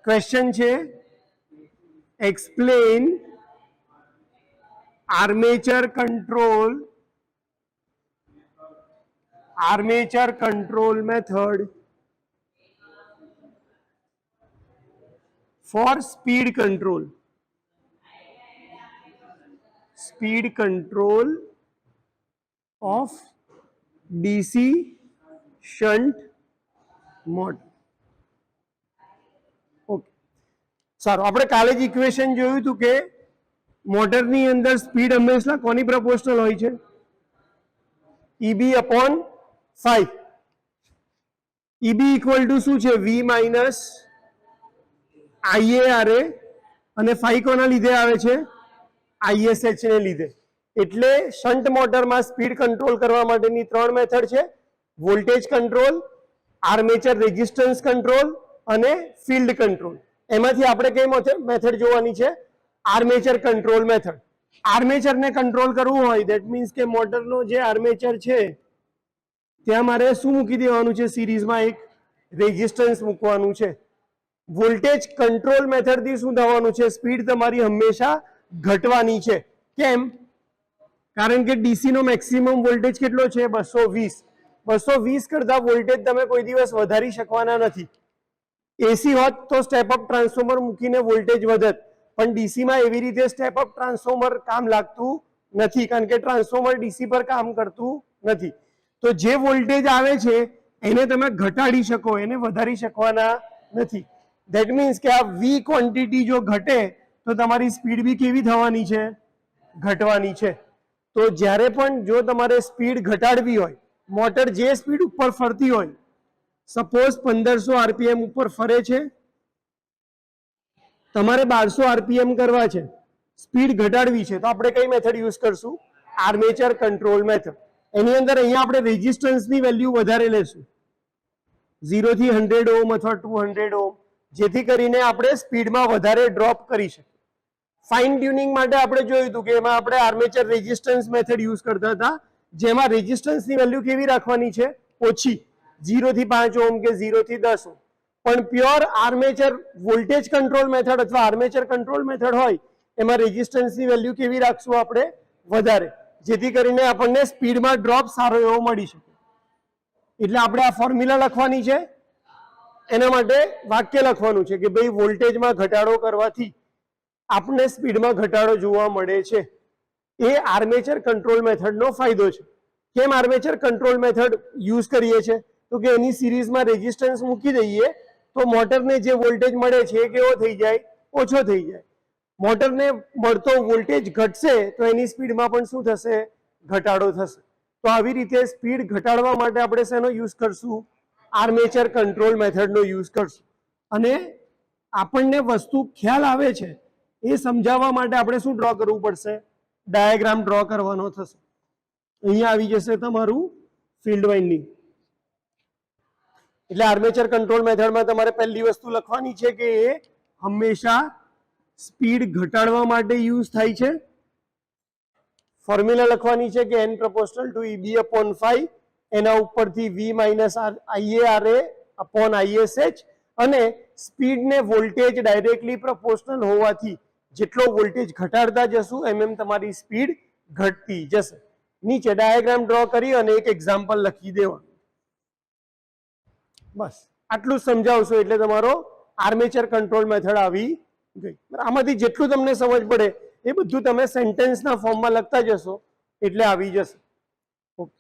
Question છે explain armature control method for speed control of DC shunt motor. Okay, સારું. આપણે કાલે જ ઇક્વેશન જોયું હતું કે મોટરની અંદર સ્પીડ હંમેશા કોની પ્રપોર્શનલ હોય છે? EB/5. EB ઇક્વલ ટુ શું છે? V માઇનસ IARA, અને phi કોના લીધે આવે છે? ISH ને લીધે. એટલે શન્ટ મોટરમાં સ્પીડ કંટ્રોલ કરવા માટેની ત્રણ મેથડ છે: voltage control, armature resistance control અને ફિલ્ડ કંટ્રોલ. એમાંથી આપણે કઈ મેથડ જોવાની છે? Armature control method. આર્મેચરને કંટ્રોલ કરવું હોય દેટ મીન્સ કે મોટરનો જે આર્મેચર છે ત્યાં મારે શું મૂકી દેવાનું છે? સિરીઝમાં એક રેઝિસ્ટન્સ મૂકવાનું છે. વોલ્ટેજ કંટ્રોલ મેથડથી શું થવાનું છે? સ્પીડ તમારી હંમેશા ઘટવાની છે. કેમ? કારણ કે ડીસી નો મેક્સિમમ વોલ્ટેજ કેટલો છે? 220. 220 કરતા વોલ્ટેજ તમે કોઈ દિવસ વધારી શકવાના નથી. એસી હોત તો સ્ટેપ અપ ટ્રાન્સફોર્મર મૂકીને વોલ્ટેજ વધત, પણ ડીસી માં એવી રીતે સ્ટેપ અપ ટ્રાન્સફોર્મર કામ લાગતું નથી, કારણ કે ટ્રાન્સફોર્મર ડીસી પર કામ કરતું નથી. તો જે વોલ્ટેજ આવે છે એને તમે ઘટાડી શકો, એને વધારી શકવાના નથી. ધેટ મીન્સ કે આ વી ક્વોન્ટિટી જો ઘટે તો તમારી સ્પીડ બી કેવી થવાની છે? ઘટવાની છે. તો જ્યારે પણ જો તમારે સ્પીડ ઘટાડવી હોય, મોટર જે સ્પીડ ઉપર ફરતી હોય, સપોઝ 1500 આરપીએમ ઉપર ફરે છે, તમારે 1200 આરપીએમ કરવા છે, સ્પીડ ઘટાડવી છે, તો આપણે કઈ મેથડ યુઝ કરશું? Armature control method. એની અંદર અહીંયા આપણે રેઝિસ્ટન્સની વેલ્યુ વધારે લેશું, 0 થી 100 ઓહ્મ અથવા 200 ઓહ્મ, જેથી કરીને આપણે સ્પીડમાં વધારે ડ્રોપ કરી શકીએ. ફાઇન ટ્યુનિંગ માટે આપણે જોયું હતું કે એમાં આપણે આર્મેચર રેઝિસ્ટન્સ મેથડ યુઝ કરતા હતા, જેમાં રેઝિસ્ટન્સની વેલ્યુ કેવી રાખવાની છે? ઓછી, 0 થી 5 ઓહ્મ કે 0 થી 10 ઓહ્મ. પણ pure armature voltage control method અથવા આર્મેચર કંટ્રોલ મેથડ હોય એમાં રેઝિસ્ટન્સની વેલ્યુ કેવી રાખશું આપણે? વધારે, જેથી કરીને આપણને સ્પીડમાં ડ્રોપ સારો એવો મળી શકે. એટલે આપણે આ ફોર્મ્યુલા લખવાની છે, એના માટે વાક્ય લખવાનું છે કે ભાઈ વોલ્ટેજમાં ઘટાડો કરવાથી આપણને સ્પીડમાં ઘટાડો જોવા મળે છે. એ આર્મેચર કંટ્રોલ મેથડનો ફાયદો છે. કેમ આર્મેચર કંટ્રોલ મેથડ યુઝ કરીએ છીએ? તો કે એની સિરીઝમાં રેઝિસ્ટન્સ મૂકી દઈએ તો મોટરને જે વોલ્ટેજ મળે છે એ કેવો થઈ જાય? ઓછો થઈ જાય. મોટરને મળતો વોલ્ટેજ ઘટશે તો એની સ્પીડમાં પણ શું થશે? ઘટાડો થશે. તો આવી રીતે સ્પીડ ઘટાડવા માટે આપણે શેનો યુઝ કરશું? આર્મેચર કંટ્રોલ મેથડનો યુઝ કરશું. અને આપણને વસ્તુ ખ્યાલ આવે છે એ સમજાવવા માટે આપણે શું ડ્રો કરવું પડશે? ડાયાગ્રામ ડ્રો કરવાનો થશે. અહીંયા આવી જશે તમારું ફિલ્ડ વાઇન્ડિંગ. એટલે આર્મેચર કંટ્રોલ મેથડમાં તમારે પહેલી વસ્તુ લખવાની છે કે એ હંમેશા સ્પીડ ઘટાડવા માટે યુઝ થાય છે. ફોર્મ્યુલા લખવાની છે કે n proportional to EB/5, એના ઉપરથી V minus IARA upon ISH, અને સ્પીડને વોલ્ટેજ ડાયરેક્ટલી પ્રોપોર્શનલ હોવાથી જેટલો વોલ્ટેજ ઘટાડતા જશું એમ તમારી સ્પીડ ઘટતી જશે. નીચે ડાયાગ્રામ ડ્રો કરી અને એક એક્ઝામ્પલ લખી દેવાનું. બસ આટલું સમજાવશો એટલે તમારો આર્મેચર કંટ્રોલ મેથડ આવી ગઈ. આમાંથી જેટલું તમને સમજ પડે એ બધું તમે સેન્ટેન્સના ફોર્મમાં લખતા જશો એટલે આવી જશે. ઓકે.